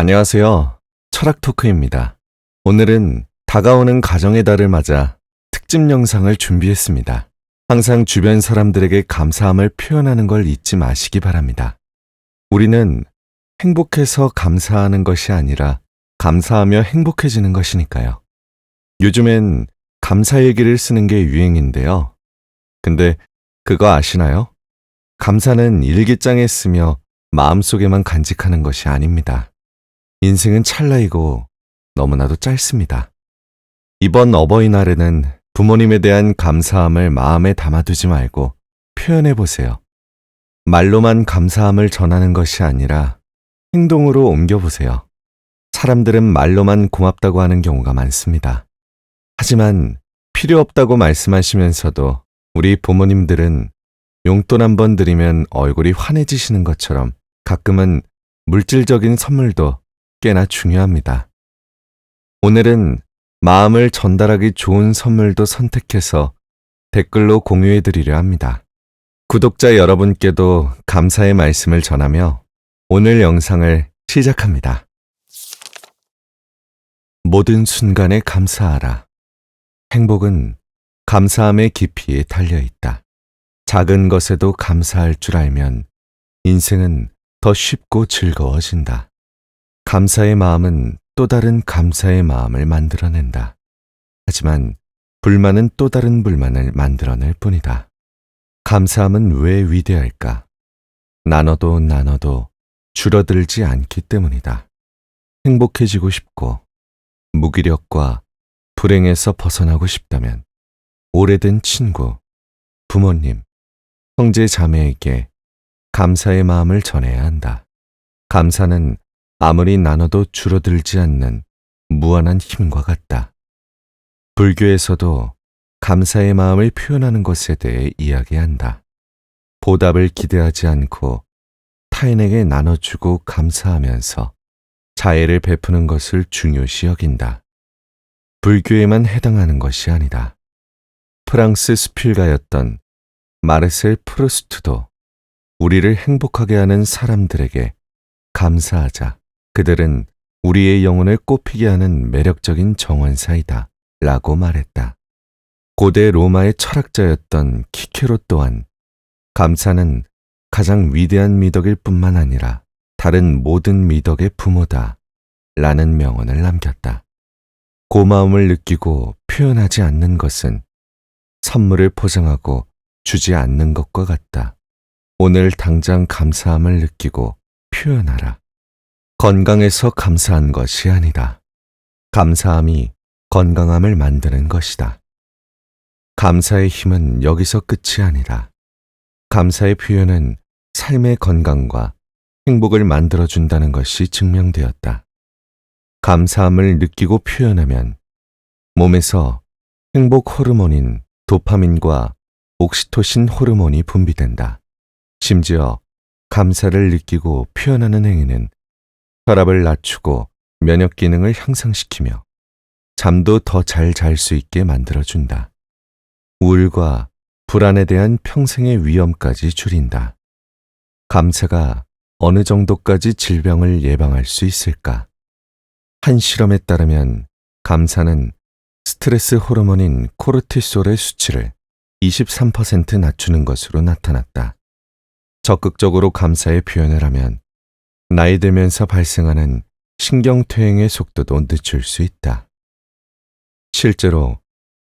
안녕하세요. 철학 토크입니다. 오늘은 다가오는 가정의 달을 맞아 특집 영상을 준비했습니다. 항상 주변 사람들에게 감사함을 표현하는 걸 잊지 마시기 바랍니다. 우리는 행복해서 감사하는 것이 아니라 감사하며 행복해지는 것이니까요. 요즘엔 감사 얘기를 쓰는 게 유행인데요. 근데 그거 아시나요? 감사는 일기장에 쓰며 마음속에만 간직하는 것이 아닙니다. 인생은 찰나이고 너무나도 짧습니다. 이번 어버이날에는 부모님에 대한 감사함을 마음에 담아두지 말고 표현해보세요. 말로만 감사함을 전하는 것이 아니라 행동으로 옮겨보세요. 사람들은 말로만 고맙다고 하는 경우가 많습니다. 하지만 필요 없다고 말씀하시면서도 우리 부모님들은 용돈 한번 드리면 얼굴이 환해지시는 것처럼 가끔은 물질적인 선물도 꽤나 중요합니다. 오늘은 마음을 전달하기 좋은 선물도 선택해서 댓글로 공유해 드리려 합니다. 구독자 여러분께도 감사의 말씀을 전하며 오늘 영상을 시작합니다. 모든 순간에 감사하라. 행복은 감사함의 깊이에 달려 있다. 작은 것에도 감사할 줄 알면 인생은 더 쉽고 즐거워진다. 감사의 마음은 또 다른 감사의 마음을 만들어낸다. 하지만 불만은 또 다른 불만을 만들어낼 뿐이다. 감사함은 왜 위대할까? 나눠도 줄어들지 않기 때문이다. 행복해지고 싶고 무기력과 불행에서 벗어나고 싶다면 오래된 친구, 부모님, 형제 자매에게 감사의 마음을 전해야 한다. 감사는 아무리 나눠도 줄어들지 않는 무한한 힘과 같다. 불교에서도 감사의 마음을 표현하는 것에 대해 이야기한다. 보답을 기대하지 않고 타인에게 나눠주고 감사하면서 자애를 베푸는 것을 중요시 여긴다. 불교에만 해당하는 것이 아니다. 프랑스 수필가였던 마르셀 프루스트도 우리를 행복하게 하는 사람들에게 감사하자. 그들은 우리의 영혼을 꽃피게 하는 매력적인 정원사이다 라고 말했다. 고대 로마의 철학자였던 키케로 또한 감사는 가장 위대한 미덕일 뿐만 아니라 다른 모든 미덕의 부모다 라는 명언을 남겼다. 고마움을 느끼고 표현하지 않는 것은 선물을 포장하고 주지 않는 것과 같다. 오늘 당장 감사함을 느끼고 표현하라. 건강해서 감사한 것이 아니다. 감사함이 건강함을 만드는 것이다. 감사의 힘은 여기서 끝이 아니다. 감사의 표현은 삶의 건강과 행복을 만들어준다는 것이 증명되었다. 감사함을 느끼고 표현하면 몸에서 행복 호르몬인 도파민과 옥시토신 호르몬이 분비된다. 심지어 감사를 느끼고 표현하는 행위는 혈압을 낮추고 면역 기능을 향상시키며 잠도 더 잘 잘 수 있게 만들어준다. 우울과 불안에 대한 평생의 위험까지 줄인다. 감사가 어느 정도까지 질병을 예방할 수 있을까? 한 실험에 따르면 감사는 스트레스 호르몬인 코르티솔의 수치를 23% 낮추는 것으로 나타났다. 적극적으로 감사의 표현을 하면 나이 들면서 발생하는 신경퇴행의 속도도 늦출 수 있다. 실제로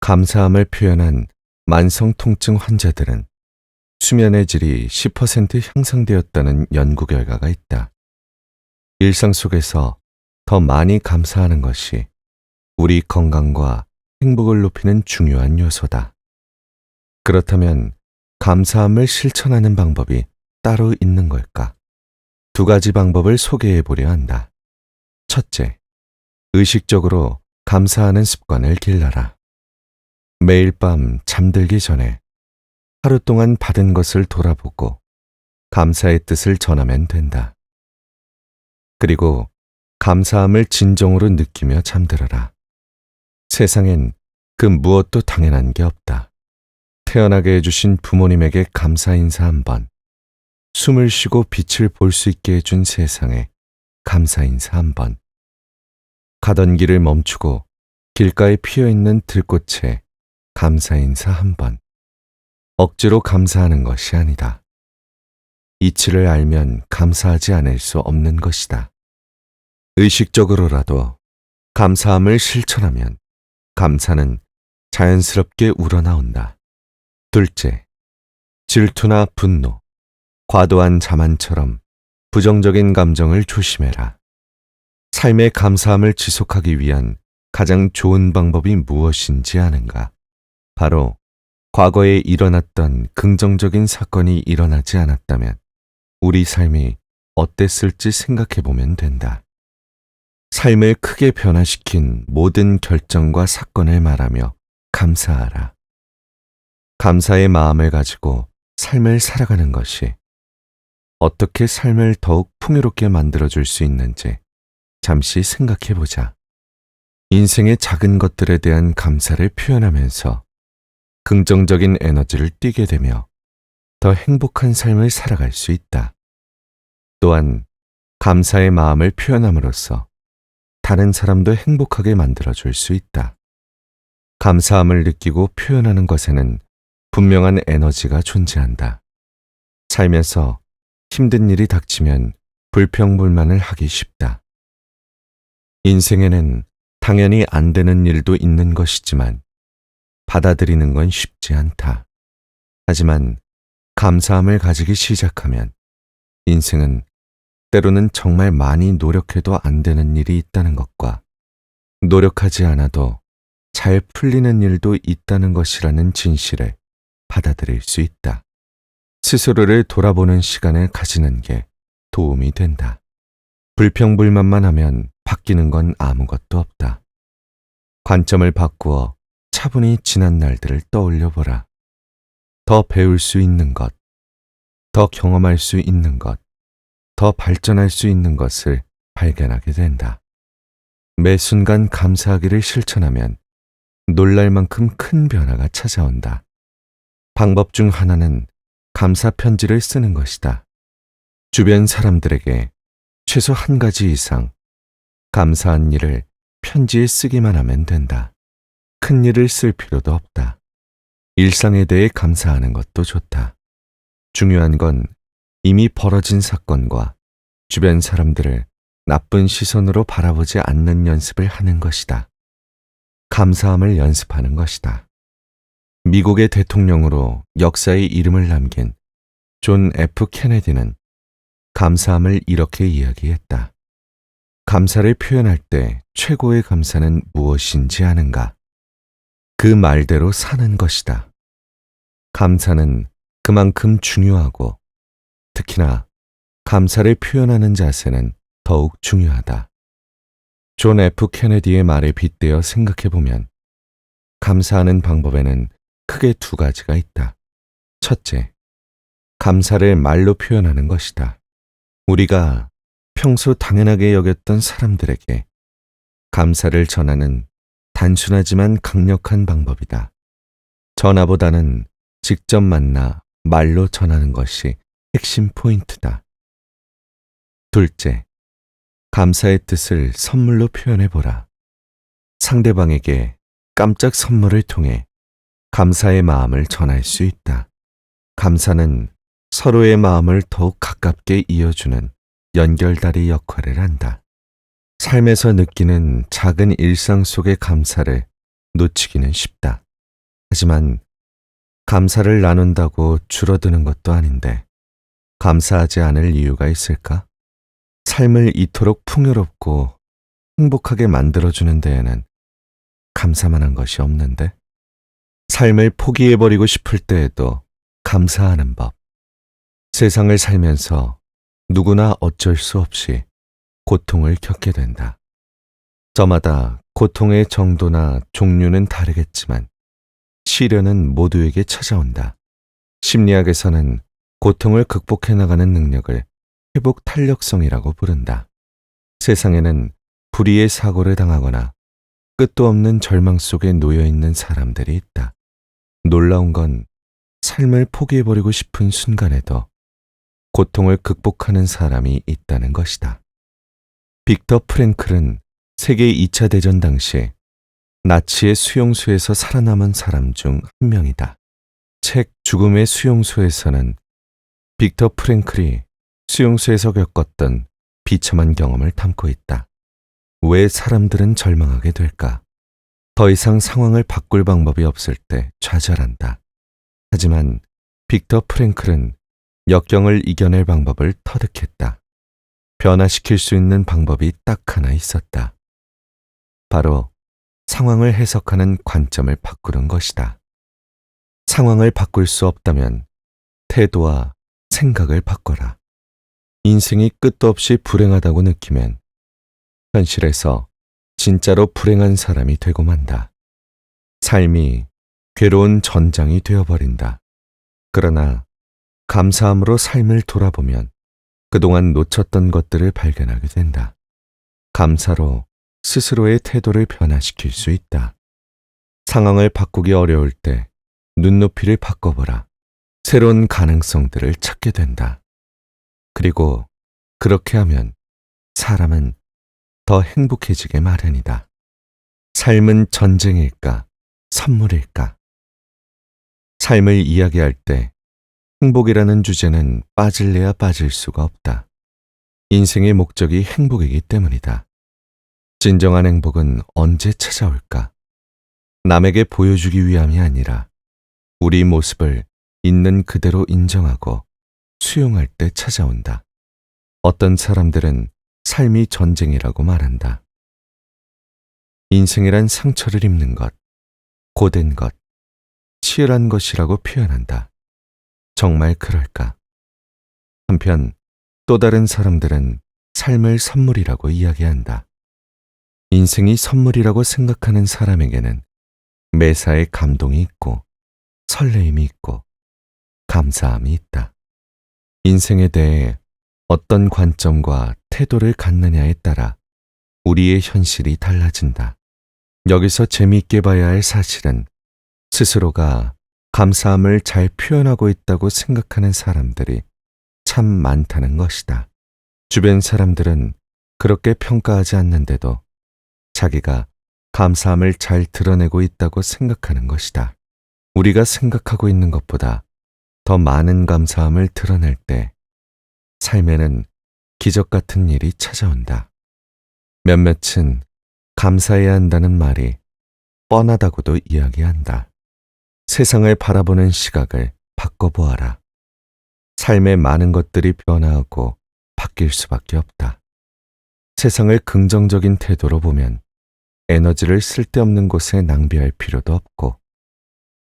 감사함을 표현한 만성통증 환자들은 수면의 질이 10% 향상되었다는 연구 결과가 있다. 일상 속에서 더 많이 감사하는 것이 우리 건강과 행복을 높이는 중요한 요소다. 그렇다면 감사함을 실천하는 방법이 따로 있는 걸까? 두 가지 방법을 소개해 보려 한다. 첫째, 의식적으로 감사하는 습관을 길러라. 매일 밤 잠들기 전에 하루 동안 받은 것을 돌아보고 감사의 뜻을 전하면 된다. 그리고 감사함을 진정으로 느끼며 잠들어라. 세상엔 그 무엇도 당연한 게 없다. 태어나게 해주신 부모님에게 감사 인사 한 번, 숨을 쉬고 빛을 볼 수 있게 해준 세상에 감사 인사 한 번. 가던 길을 멈추고 길가에 피어있는 들꽃에 감사 인사 한 번. 억지로 감사하는 것이 아니다. 이치를 알면 감사하지 않을 수 없는 것이다. 의식적으로라도 감사함을 실천하면 감사는 자연스럽게 우러나온다. 둘째, 질투나 분노, 과도한 자만처럼 부정적인 감정을 조심해라. 삶의 감사함을 지속하기 위한 가장 좋은 방법이 무엇인지 아는가? 바로 과거에 일어났던 긍정적인 사건이 일어나지 않았다면 우리 삶이 어땠을지 생각해 보면 된다. 삶을 크게 변화시킨 모든 결정과 사건을 말하며 감사하라. 감사의 마음을 가지고 삶을 살아가는 것이 어떻게 삶을 더욱 풍요롭게 만들어줄 수 있는지 잠시 생각해 보자. 인생의 작은 것들에 대한 감사를 표현하면서 긍정적인 에너지를 띠게 되며 더 행복한 삶을 살아갈 수 있다. 또한 감사의 마음을 표현함으로써 다른 사람도 행복하게 만들어줄 수 있다. 감사함을 느끼고 표현하는 것에는 분명한 에너지가 존재한다. 살면서 힘든 일이 닥치면 불평불만을 하기 쉽다. 인생에는 당연히 안 되는 일도 있는 것이지만 받아들이는 건 쉽지 않다. 하지만 감사함을 가지기 시작하면 인생은 때로는 정말 많이 노력해도 안 되는 일이 있다는 것과 노력하지 않아도 잘 풀리는 일도 있다는 것이라는 진실을 받아들일 수 있다. 스스로를 돌아보는 시간을 가지는 게 도움이 된다. 불평불만만 하면 바뀌는 건 아무것도 없다. 관점을 바꾸어 차분히 지난 날들을 떠올려 보라. 더 배울 수 있는 것, 더 경험할 수 있는 것, 더 발전할 수 있는 것을 발견하게 된다. 매 순간 감사하기를 실천하면 놀랄 만큼 큰 변화가 찾아온다. 방법 중 하나는 감사 편지를 쓰는 것이다. 주변 사람들에게 최소 한 가지 이상 감사한 일을 편지에 쓰기만 하면 된다. 큰 일을 쓸 필요도 없다. 일상에 대해 감사하는 것도 좋다. 중요한 건 이미 벌어진 사건과 주변 사람들을 나쁜 시선으로 바라보지 않는 연습을 하는 것이다. 감사함을 연습하는 것이다. 미국의 대통령으로 역사에 이름을 남긴 존 F. 케네디는 감사함을 이렇게 이야기했다. 감사를 표현할 때 최고의 감사는 무엇인지 아는가? 그 말대로 사는 것이다. 감사는 그만큼 중요하고 특히나 감사를 표현하는 자세는 더욱 중요하다. 존 F. 케네디의 말에 빗대어 생각해보면 감사하는 방법에는 크게 두 가지가 있다. 첫째, 감사를 말로 표현하는 것이다. 우리가 평소 당연하게 여겼던 사람들에게 감사를 전하는 단순하지만 강력한 방법이다. 전화보다는 직접 만나 말로 전하는 것이 핵심 포인트다. 둘째, 감사의 뜻을 선물로 표현해보라. 상대방에게 깜짝 선물을 통해 감사의 마음을 전할 수 있다. 감사는 서로의 마음을 더욱 가깝게 이어주는 연결다리 역할을 한다. 삶에서 느끼는 작은 일상 속의 감사를 놓치기는 쉽다. 하지만 감사를 나눈다고 줄어드는 것도 아닌데 감사하지 않을 이유가 있을까? 삶을 이토록 풍요롭고 행복하게 만들어주는 데에는 감사만한 것이 없는데 삶을 포기해버리고 싶을 때에도 감사하는 법. 세상을 살면서 누구나 어쩔 수 없이 고통을 겪게 된다. 저마다 고통의 정도나 종류는 다르겠지만 시련은 모두에게 찾아온다. 심리학에서는 고통을 극복해 나가는 능력을 회복 탄력성이라고 부른다. 세상에는 불의의 사고를 당하거나 끝도 없는 절망 속에 놓여 있는 사람들이 있다. 놀라운 건 삶을 포기해버리고 싶은 순간에도 고통을 극복하는 사람이 있다는 것이다. 빅터 프랭클은 세계 2차 대전 당시 나치의 수용소에서 살아남은 사람 중 한 명이다. 책 죽음의 수용소에서는 빅터 프랭클이 수용소에서 겪었던 비참한 경험을 담고 있다. 왜 사람들은 절망하게 될까? 더 이상 상황을 바꿀 방법이 없을 때 좌절한다. 하지만 빅터 프랭클은 역경을 이겨낼 방법을 터득했다. 변화시킬 수 있는 방법이 딱 하나 있었다. 바로 상황을 해석하는 관점을 바꾸는 것이다. 상황을 바꿀 수 없다면 태도와 생각을 바꿔라. 인생이 끝도 없이 불행하다고 느끼면 현실에서 진짜로 불행한 사람이 되고 만다. 삶이 괴로운 전장이 되어버린다. 그러나 감사함으로 삶을 돌아보면 그동안 놓쳤던 것들을 발견하게 된다. 감사로 스스로의 태도를 변화시킬 수 있다. 상황을 바꾸기 어려울 때 눈높이를 바꿔보라. 새로운 가능성들을 찾게 된다. 그리고 그렇게 하면 사람은 더 행복해지게 마련이다. 삶은 전쟁일까, 선물일까? 삶을 이야기할 때 행복이라는 주제는 빠질래야 빠질 수가 없다. 인생의 목적이 행복이기 때문이다. 진정한 행복은 언제 찾아올까? 남에게 보여주기 위함이 아니라 우리 모습을 있는 그대로 인정하고 수용할 때 찾아온다. 어떤 사람들은 삶이 전쟁이라고 말한다. 인생이란 상처를 입는 것, 고된 것, 치열한 것이라고 표현한다. 정말 그럴까? 한편 또 다른 사람들은 삶을 선물이라고 이야기한다. 인생이 선물이라고 생각하는 사람에게는 매사에 감동이 있고 설레임이 있고 감사함이 있다. 인생에 대해 어떤 관점과 태도를 갖느냐에 따라 우리의 현실이 달라진다. 여기서 재미있게 봐야 할 사실은 스스로가 감사함을 잘 표현하고 있다고 생각하는 사람들이 참 많다는 것이다. 주변 사람들은 그렇게 평가하지 않는데도 자기가 감사함을 잘 드러내고 있다고 생각하는 것이다. 우리가 생각하고 있는 것보다 더 많은 감사함을 드러낼 때 삶에는 기적 같은 일이 찾아온다. 몇몇은 감사해야 한다는 말이 뻔하다고도 이야기한다. 세상을 바라보는 시각을 바꿔보아라. 삶의 많은 것들이 변화하고 바뀔 수밖에 없다. 세상을 긍정적인 태도로 보면 에너지를 쓸데없는 곳에 낭비할 필요도 없고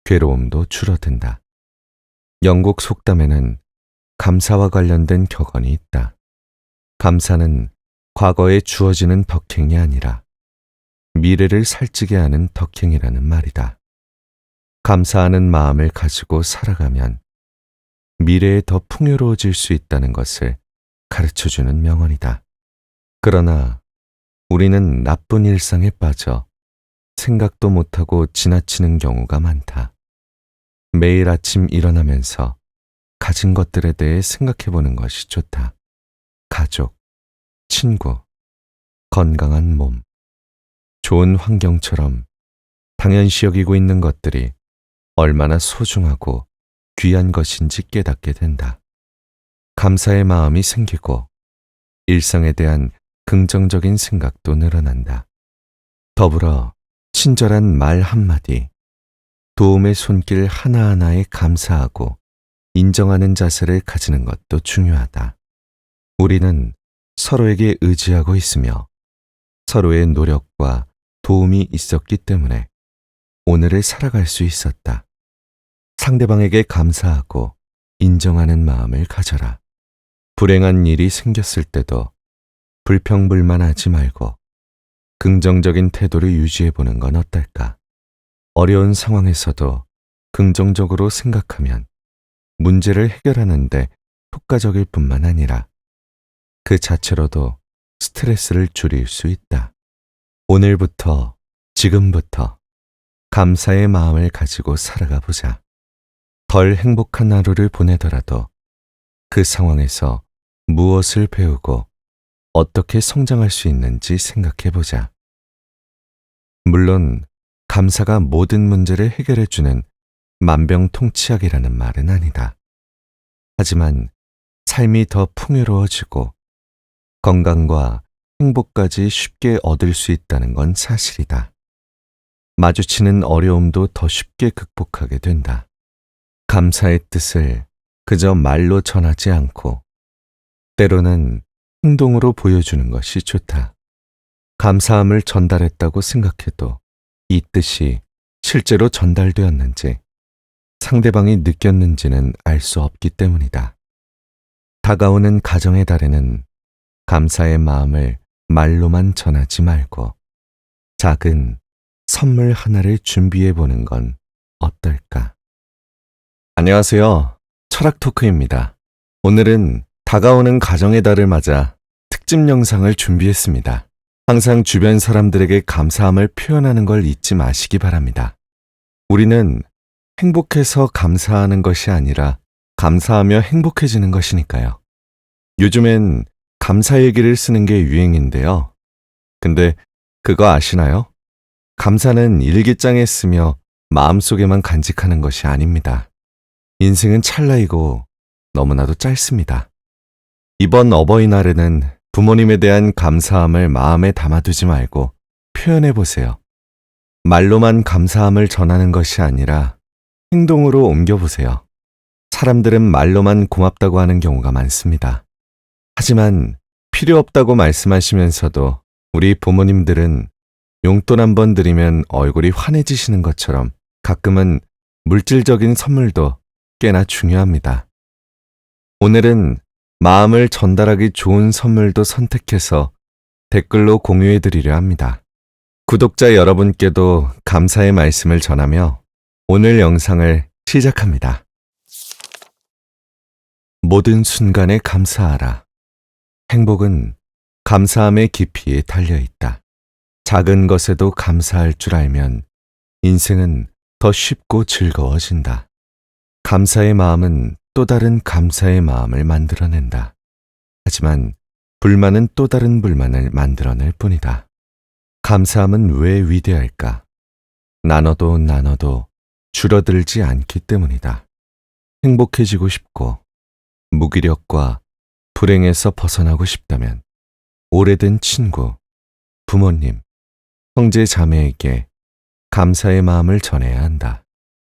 괴로움도 줄어든다. 영국 속담에는 감사와 관련된 격언이 있다. 감사는 과거에 주어지는 덕행이 아니라 미래를 살찌게 하는 덕행이라는 말이다. 감사하는 마음을 가지고 살아가면 미래에 더 풍요로워질 수 있다는 것을 가르쳐주는 명언이다. 그러나 우리는 나쁜 일상에 빠져 생각도 못하고 지나치는 경우가 많다. 매일 아침 일어나면서 가진 것들에 대해 생각해보는 것이 좋다. 가족, 친구, 건강한 몸, 좋은 환경처럼 당연시 여기고 있는 것들이 얼마나 소중하고 귀한 것인지 깨닫게 된다. 감사의 마음이 생기고 일상에 대한 긍정적인 생각도 늘어난다. 더불어 친절한 말 한마디, 도움의 손길 하나하나에 감사하고 인정하는 자세를 가지는 것도 중요하다. 우리는 서로에게 의지하고 있으며 서로의 노력과 도움이 있었기 때문에 오늘을 살아갈 수 있었다. 상대방에게 감사하고 인정하는 마음을 가져라. 불행한 일이 생겼을 때도 불평불만하지 말고 긍정적인 태도를 유지해보는 건 어떨까? 어려운 상황에서도 긍정적으로 생각하면 문제를 해결하는데 효과적일 뿐만 아니라 그 자체로도 스트레스를 줄일 수 있다. 오늘부터, 지금부터 감사의 마음을 가지고 살아가 보자. 덜 행복한 하루를 보내더라도 그 상황에서 무엇을 배우고 어떻게 성장할 수 있는지 생각해보자. 물론 감사가 모든 문제를 해결해주는 만병통치약이라는 말은 아니다. 하지만 삶이 더 풍요로워지고 건강과 행복까지 쉽게 얻을 수 있다는 건 사실이다. 마주치는 어려움도 더 쉽게 극복하게 된다. 감사의 뜻을 그저 말로 전하지 않고 때로는 행동으로 보여주는 것이 좋다. 감사함을 전달했다고 생각해도 이 뜻이 실제로 전달되었는지 상대방이 느꼈는지는 알 수 없기 때문이다. 다가오는 가정의 달에는 감사의 마음을 말로만 전하지 말고 작은 선물 하나를 준비해 보는 건 어떨까? 안녕하세요. 철학 토크입니다. 오늘은 다가오는 가정의 달을 맞아 특집 영상을 준비했습니다. 항상 주변 사람들에게 감사함을 표현하는 걸 잊지 마시기 바랍니다. 우리는 행복해서 감사하는 것이 아니라 감사하며 행복해지는 것이니까요. 요즘엔 감사 일기를 쓰는 게 유행인데요. 근데 그거 아시나요? 감사는 일기장에 쓰며 마음속에만 간직하는 것이 아닙니다. 인생은 찰나이고 너무나도 짧습니다. 이번 어버이날에는 부모님에 대한 감사함을 마음에 담아두지 말고 표현해보세요. 말로만 감사함을 전하는 것이 아니라 행동으로 옮겨보세요. 사람들은 말로만 고맙다고 하는 경우가 많습니다. 하지만 필요 없다고 말씀하시면서도 우리 부모님들은 용돈 한 번 드리면 얼굴이 환해지시는 것처럼 가끔은 물질적인 선물도 꽤나 중요합니다. 오늘은 마음을 전달하기 좋은 선물도 선택해서 댓글로 공유해 드리려 합니다. 구독자 여러분께도 감사의 말씀을 전하며 오늘 영상을 시작합니다. 모든 순간에 감사하라. 행복은 감사함의 깊이에 달려 있다. 작은 것에도 감사할 줄 알면 인생은 더 쉽고 즐거워진다. 감사의 마음은 또 다른 감사의 마음을 만들어낸다. 하지만 불만은 또 다른 불만을 만들어낼 뿐이다. 감사함은 왜 위대할까? 나눠도 줄어들지 않기 때문이다. 행복해지고 싶고 무기력과 불행에서 벗어나고 싶다면 오래된 친구, 부모님, 형제 자매에게 감사의 마음을 전해야 한다.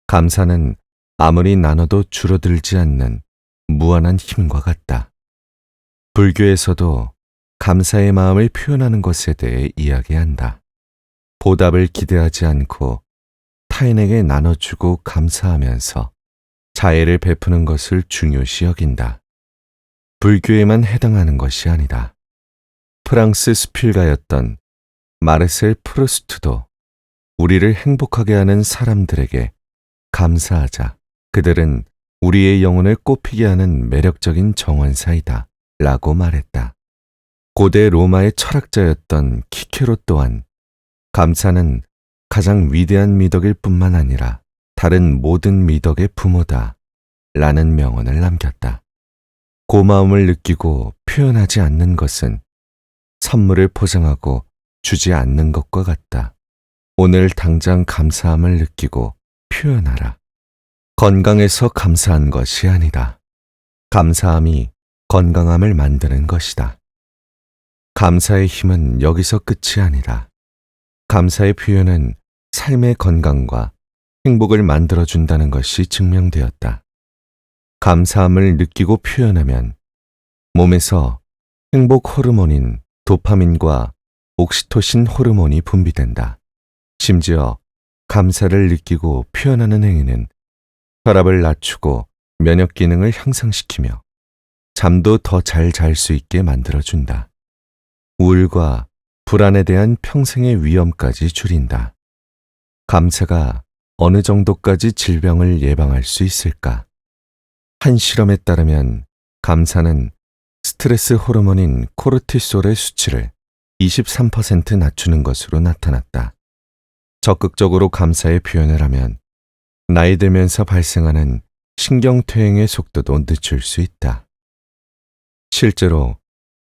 감사는 아무리 나눠도 줄어들지 않는 무한한 힘과 같다. 불교에서도 감사의 마음을 표현하는 것에 대해 이야기한다. 보답을 기대하지 않고 타인에게 나눠주고 감사하면서 자애를 베푸는 것을 중요시 여긴다. 불교에만 해당하는 것이 아니다. 프랑스 수필가였던 마르셀 프루스트도 우리를 행복하게 하는 사람들에게 감사하자. 그들은 우리의 영혼을 꽃피게 하는 매력적인 정원사이다. 라고 말했다. 고대 로마의 철학자였던 키케로 또한 감사는 가장 위대한 미덕일 뿐만 아니라 다른 모든 미덕의 부모다. 라는 명언을 남겼다. 고마움을 느끼고 표현하지 않는 것은 선물을 포장하고 주지 않는 것과 같다. 오늘 당장 감사함을 느끼고 표현하라. 건강해서 감사한 것이 아니다. 감사함이 건강함을 만드는 것이다. 감사의 힘은 여기서 끝이 아니다. 감사의 표현은 삶의 건강과 행복을 만들어준다는 것이 증명되었다. 감사함을 느끼고 표현하면 몸에서 행복 호르몬인 도파민과 옥시토신 호르몬이 분비된다. 심지어 감사를 느끼고 표현하는 행위는 혈압을 낮추고 면역 기능을 향상시키며 잠도 더 잘 잘 수 있게 만들어준다. 우울과 불안에 대한 평생의 위험까지 줄인다. 감사가 어느 정도까지 질병을 예방할 수 있을까? 한 실험에 따르면 감사는 스트레스 호르몬인 코르티솔의 수치를 23% 낮추는 것으로 나타났다. 적극적으로 감사의 표현을 하면 나이 들면서 발생하는 신경퇴행의 속도도 늦출 수 있다. 실제로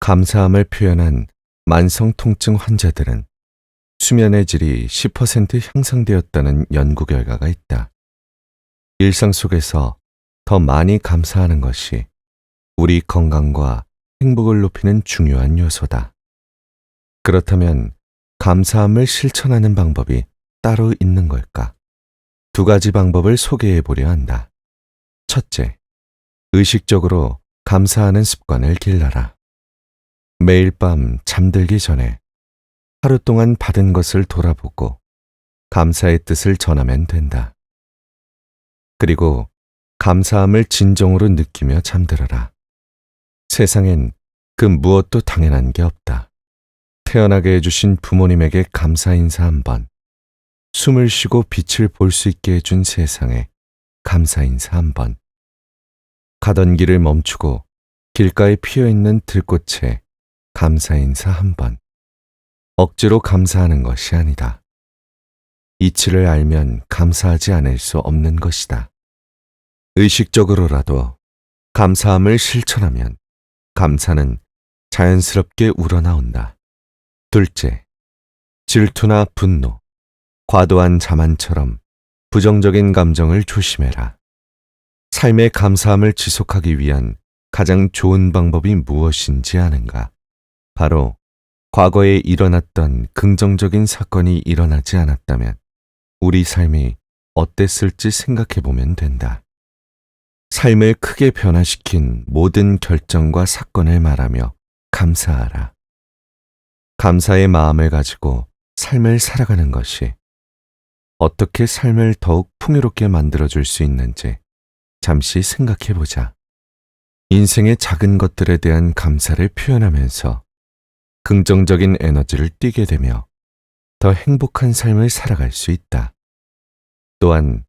감사함을 표현한 만성 통증 환자들은 수면의 질이 10% 향상되었다는 연구 결과가 있다. 일상 속에서 더 많이 감사하는 것이 우리 건강과 행복을 높이는 중요한 요소다. 그렇다면 감사함을 실천하는 방법이 따로 있는 걸까? 두 가지 방법을 소개해 보려 한다. 첫째, 의식적으로 감사하는 습관을 길러라. 매일 밤 잠들기 전에 하루 동안 받은 것을 돌아보고 감사의 뜻을 전하면 된다. 그리고 감사함을 진정으로 느끼며 잠들어라. 세상엔 그 무엇도 당연한 게 없다. 태어나게 해주신 부모님에게 감사 인사 한 번, 숨을 쉬고 빛을 볼 수 있게 해준 세상에 감사 인사 한 번, 가던 길을 멈추고 길가에 피어있는 들꽃에 감사 인사 한 번, 억지로 감사하는 것이 아니다. 이치를 알면 감사하지 않을 수 없는 것이다. 의식적으로라도 감사함을 실천하면 감사는 자연스럽게 우러나온다. 둘째, 질투나 분노, 과도한 자만처럼 부정적인 감정을 조심해라. 삶의 감사함을 지속하기 위한 가장 좋은 방법이 무엇인지 아는가? 바로 과거에 일어났던 긍정적인 사건이 일어나지 않았다면 우리 삶이 어땠을지 생각해 보면 된다. 삶을 크게 변화시킨 모든 결정과 사건을 말하며 감사하라. 감사의 마음을 가지고 삶을 살아가는 것이 어떻게 삶을 더욱 풍요롭게 만들어줄 수 있는지 잠시 생각해 보자. 인생의 작은 것들에 대한 감사를 표현하면서 긍정적인 에너지를 띠게 되며 더 행복한 삶을 살아갈 수 있다. 또한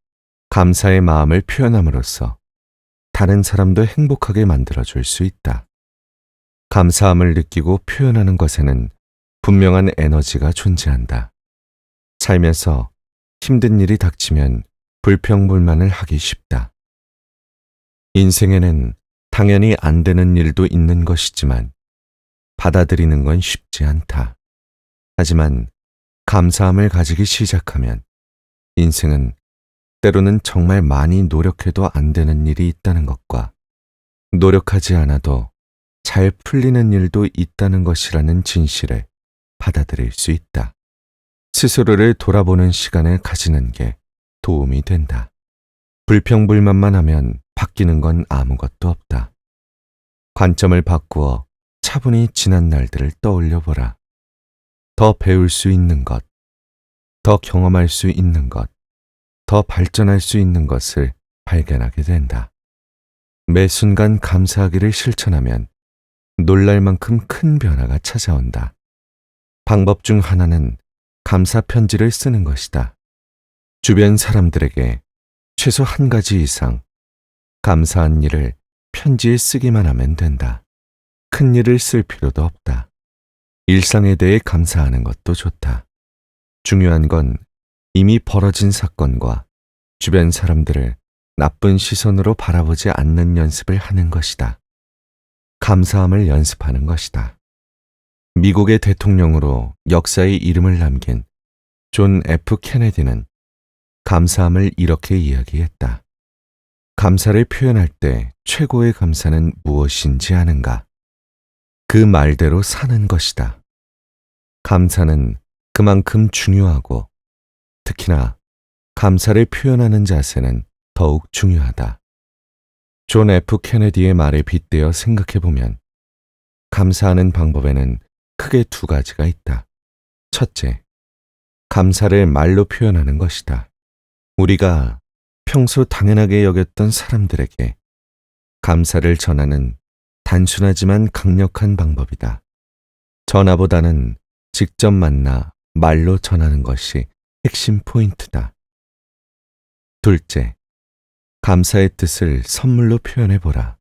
감사의 마음을 표현함으로써 다른 사람도 행복하게 만들어줄 수 있다. 감사함을 느끼고 표현하는 것에는 분명한 에너지가 존재한다. 살면서 힘든 일이 닥치면 불평불만을 하기 쉽다. 인생에는 당연히 안 되는 일도 있는 것이지만 받아들이는 건 쉽지 않다. 하지만 감사함을 가지기 시작하면 인생은 때로는 정말 많이 노력해도 안 되는 일이 있다는 것과 노력하지 않아도 잘 풀리는 일도 있다는 것이라는 진실을 받아들일 수 있다. 스스로를 돌아보는 시간을 가지는 게 도움이 된다. 불평불만만 하면 바뀌는 건 아무것도 없다. 관점을 바꾸어 차분히 지난 날들을 떠올려 보라. 더 배울 수 있는 것, 더 경험할 수 있는 것, 더 발전할 수 있는 것을 발견하게 된다. 매 순간 감사하기를 실천하면 놀랄 만큼 큰 변화가 찾아온다. 방법 중 하나는 감사 편지를 쓰는 것이다. 주변 사람들에게 최소 한 가지 이상 감사한 일을 편지에 쓰기만 하면 된다. 큰 일을 쓸 필요도 없다. 일상에 대해 감사하는 것도 좋다. 중요한 건 이미 벌어진 사건과 주변 사람들을 나쁜 시선으로 바라보지 않는 연습을 하는 것이다. 감사함을 연습하는 것이다. 미국의 대통령으로 역사에 이름을 남긴 존 F. 케네디는 감사함을 이렇게 이야기했다. 감사를 표현할 때 최고의 감사는 무엇인지 아는가? 그 말대로 사는 것이다. 감사는 그만큼 중요하고 특히나 감사를 표현하는 자세는 더욱 중요하다. 존 F. 케네디의 말에 빗대어 생각해보면 감사하는 방법에는 크게 두 가지가 있다. 첫째, 감사를 말로 표현하는 것이다. 우리가 평소 당연하게 여겼던 사람들에게 감사를 전하는 단순하지만 강력한 방법이다. 전화보다는 직접 만나 말로 전하는 것이 핵심 포인트다. 둘째, 감사의 뜻을 선물로 표현해보라.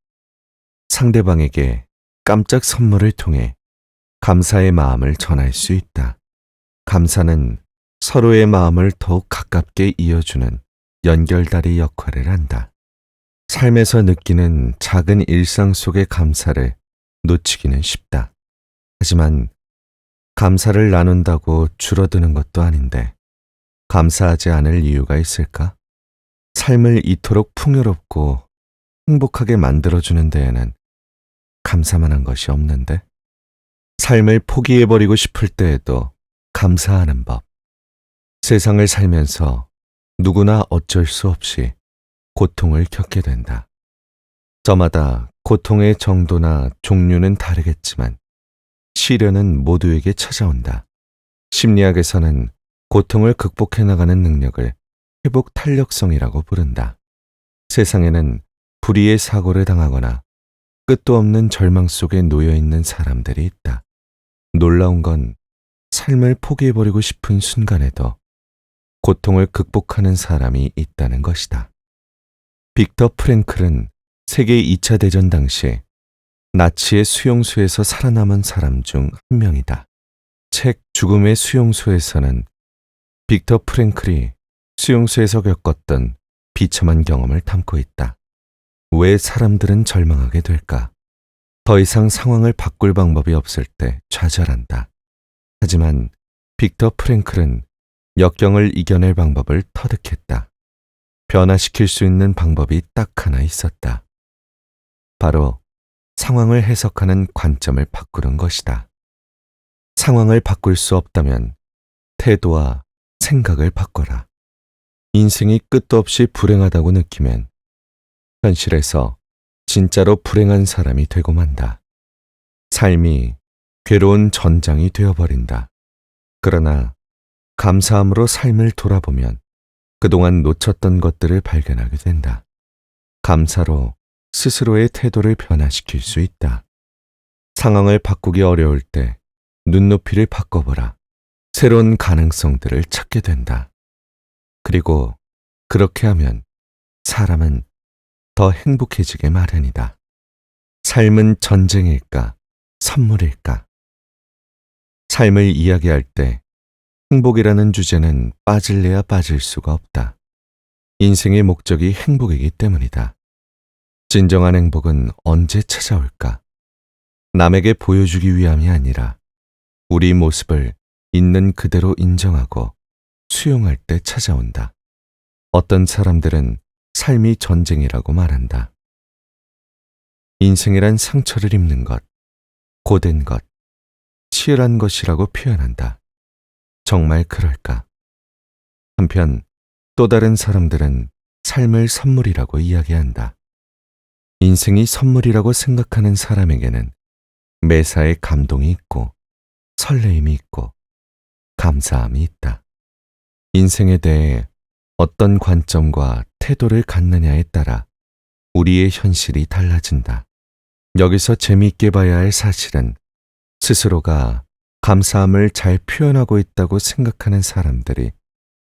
상대방에게 깜짝 선물을 통해 감사의 마음을 전할 수 있다. 감사는 서로의 마음을 더욱 가깝게 이어주는 연결다리 역할을 한다. 삶에서 느끼는 작은 일상 속의 감사를 놓치기는 쉽다. 하지만 감사를 나눈다고 줄어드는 것도 아닌데 감사하지 않을 이유가 있을까? 삶을 이토록 풍요롭고 행복하게 만들어주는 데에는 감사만한 것이 없는데 삶을 포기해버리고 싶을 때에도 감사하는 법. 세상을 살면서 누구나 어쩔 수 없이 고통을 겪게 된다. 저마다 고통의 정도나 종류는 다르겠지만 시련은 모두에게 찾아온다. 심리학에서는 고통을 극복해 나가는 능력을 회복 탄력성이라고 부른다. 세상에는 불의의 사고를 당하거나 끝도 없는 절망 속에 놓여 있는 사람들이 있다. 놀라운 건 삶을 포기해버리고 싶은 순간에도 고통을 극복하는 사람이 있다는 것이다. 빅터 프랭클은 세계 2차 대전 당시 나치의 수용소에서 살아남은 사람 중 한 명이다. 책 죽음의 수용소에서는 빅터 프랭클이 수용소에서 겪었던 비참한 경험을 담고 있다. 왜 사람들은 절망하게 될까? 더 이상 상황을 바꿀 방법이 없을 때 좌절한다. 하지만 빅터 프랭클은 역경을 이겨낼 방법을 터득했다. 변화시킬 수 있는 방법이 딱 하나 있었다. 바로 상황을 해석하는 관점을 바꾸는 것이다. 상황을 바꿀 수 없다면 태도와 생각을 바꿔라. 인생이 끝도 없이 불행하다고 느끼면 현실에서 진짜로 불행한 사람이 되고 만다. 삶이 괴로운 전장이 되어버린다. 그러나 감사함으로 삶을 돌아보면 그동안 놓쳤던 것들을 발견하게 된다. 감사로 스스로의 태도를 변화시킬 수 있다. 상황을 바꾸기 어려울 때 눈높이를 바꿔보라. 새로운 가능성들을 찾게 된다. 그리고 그렇게 하면 사람은 더 행복해지게 마련이다. 삶은 전쟁일까, 선물일까? 삶을 이야기할 때 행복이라는 주제는 빠질래야 빠질 수가 없다. 인생의 목적이 행복이기 때문이다. 진정한 행복은 언제 찾아올까? 남에게 보여주기 위함이 아니라 우리 모습을 있는 그대로 인정하고 수용할 때 찾아온다. 어떤 사람들은 삶이 전쟁이라고 말한다. 인생이란 상처를 입는 것, 고된 것, 치열한 것이라고 표현한다. 정말 그럴까? 한편 또 다른 사람들은 삶을 선물이라고 이야기한다. 인생이 선물이라고 생각하는 사람에게는 매사에 감동이 있고 설레임이 있고 감사함이 있다. 인생에 대해 어떤 관점과 태도를 갖느냐에 따라 우리의 현실이 달라진다. 여기서 재미있게 봐야 할 사실은 스스로가 감사함을 잘 표현하고 있다고 생각하는 사람들이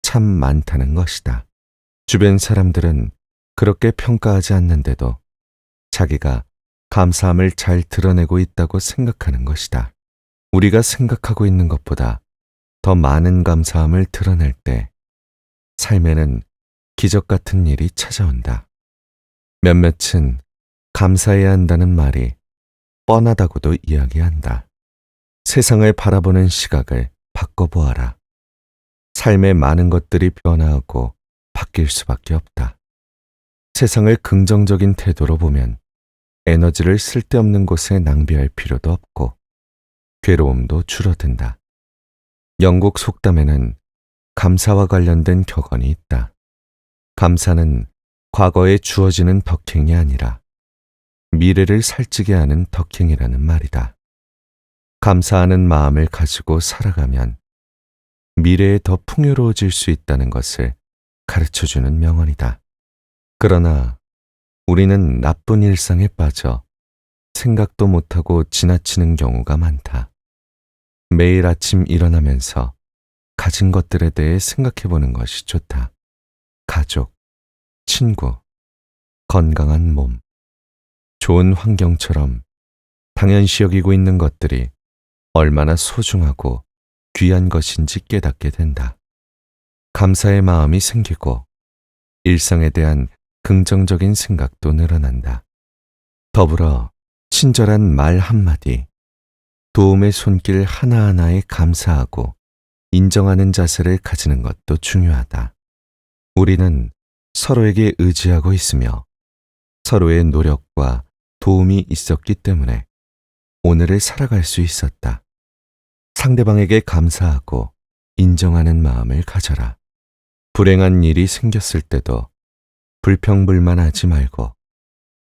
참 많다는 것이다. 주변 사람들은 그렇게 평가하지 않는데도 자기가 감사함을 잘 드러내고 있다고 생각하는 것이다. 우리가 생각하고 있는 것보다 더 많은 감사함을 드러낼 때 삶에는 기적 같은 일이 찾아온다. 몇몇은 감사해야 한다는 말이 뻔하다고도 이야기한다. 세상을 바라보는 시각을 바꿔보아라. 삶의 많은 것들이 변화하고 바뀔 수밖에 없다. 세상을 긍정적인 태도로 보면 에너지를 쓸데없는 곳에 낭비할 필요도 없고 괴로움도 줄어든다. 영국 속담에는 감사와 관련된 격언이 있다. 감사는 과거에 주어지는 덕행이 아니라 미래를 살찌게 하는 덕행이라는 말이다. 감사하는 마음을 가지고 살아가면 미래에 더 풍요로워질 수 있다는 것을 가르쳐주는 명언이다. 그러나 우리는 나쁜 일상에 빠져 생각도 못하고 지나치는 경우가 많다. 매일 아침 일어나면서 가진 것들에 대해 생각해보는 것이 좋다. 가족, 친구, 건강한 몸, 좋은 환경처럼 당연시 여기고 있는 것들이 얼마나 소중하고 귀한 것인지 깨닫게 된다. 감사의 마음이 생기고 일상에 대한 긍정적인 생각도 늘어난다. 더불어 친절한 말 한마디, 도움의 손길 하나하나에 감사하고 인정하는 자세를 가지는 것도 중요하다. 우리는 서로에게 의지하고 있으며 서로의 노력과 도움이 있었기 때문에 오늘을 살아갈 수 있었다. 상대방에게 감사하고 인정하는 마음을 가져라. 불행한 일이 생겼을 때도 불평불만하지 말고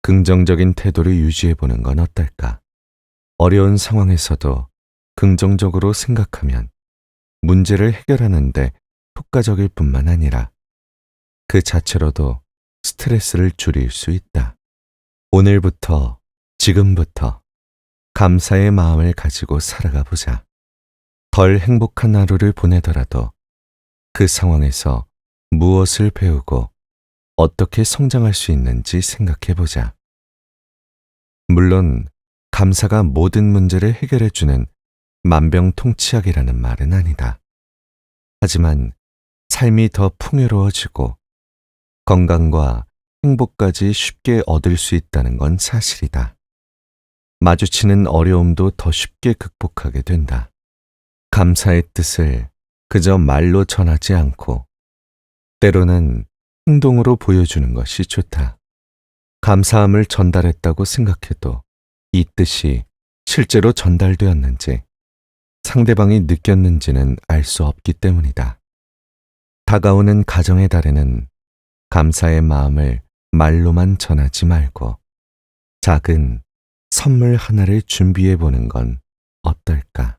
긍정적인 태도를 유지해보는 건 어떨까? 어려운 상황에서도 긍정적으로 생각하면 문제를 해결하는데 효과적일 뿐만 아니라 그 자체로도 스트레스를 줄일 수 있다. 오늘부터, 지금부터 감사의 마음을 가지고 살아가 보자. 덜 행복한 하루를 보내더라도 그 상황에서 무엇을 배우고 어떻게 성장할 수 있는지 생각해 보자. 물론 감사가 모든 문제를 해결해주는 만병통치약이라는 말은 아니다. 하지만 삶이 더 풍요로워지고 건강과 행복까지 쉽게 얻을 수 있다는 건 사실이다. 마주치는 어려움도 더 쉽게 극복하게 된다. 감사의 뜻을 그저 말로 전하지 않고 때로는 행동으로 보여주는 것이 좋다. 감사함을 전달했다고 생각해도 이 뜻이 실제로 전달되었는지 상대방이 느꼈는지는 알 수 없기 때문이다. 다가오는 가정의 달에는 감사의 마음을 말로만 전하지 말고 작은 선물 하나를 준비해 보는 건 어떨까?